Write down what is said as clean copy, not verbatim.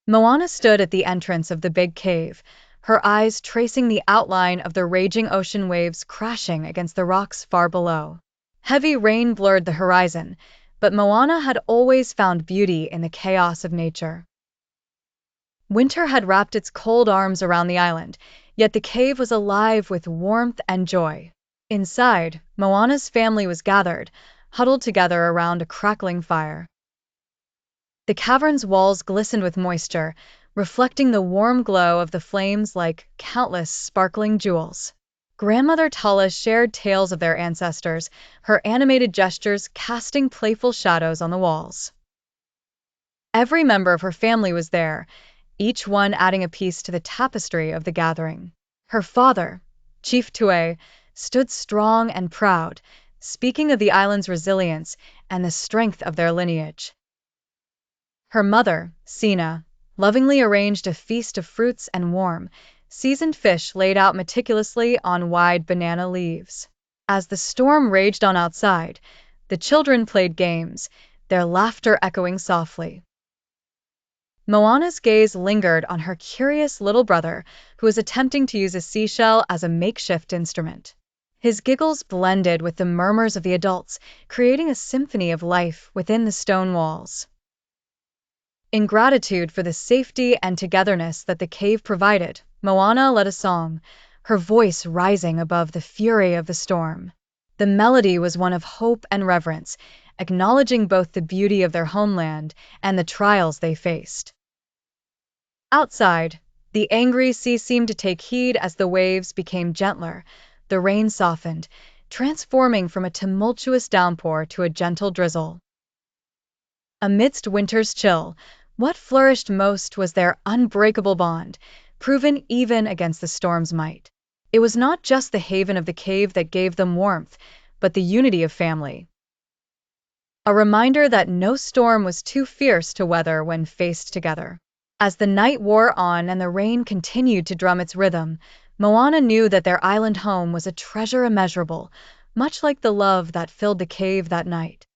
Moana stood at the entrance of the big cave, her eyes tracing the outline of the raging ocean waves crashing against the rocks far below. Heavy rain blurred the horizon, but Moana had always found beauty in the chaos of nature. Winter had wrapped its cold arms around the island, yet the cave was alive with warmth and joy. Inside, Moana's family was gathered, huddled together around a crackling fire. The cavern's walls glistened with moisture, reflecting the warm glow of the flames like countless sparkling jewels. Grandmother Tala shared tales of their ancestors, her animated gestures casting playful shadows on the walls. Every member of her family was there, each one adding a piece to the tapestry of the gathering. Her father, Chief Tue, stood strong and proud, speaking of the island's resilience and the strength of their lineage. Her mother, Sina, lovingly arranged a feast of fruits and warm, seasoned fish laid out meticulously on wide banana leaves. As the storm raged on outside, the children played games, their laughter echoing softly. Moana's gaze lingered on her curious little brother, who was attempting to use a seashell as a makeshift instrument. His giggles blended with the murmurs of the adults, creating a symphony of life within the stone walls. In gratitude for the safety and togetherness that the cave provided, Moana led a song, her voice rising above the fury of the storm. The melody was one of hope and reverence, acknowledging both the beauty of their homeland and the trials they faced. Outside, the angry sea seemed to take heed as the waves became gentler, the rain softened, transforming from a tumultuous downpour to a gentle drizzle. Amidst winter's chill, what flourished most was their unbreakable bond, proven even against the storm's might. It was not just the haven of the cave that gave them warmth, but the unity of family. A reminder that no storm was too fierce to weather when faced together. As the night wore on and the rain continued to drum its rhythm, Moana knew that their island home was a treasure immeasurable, much like the love that filled the cave that night.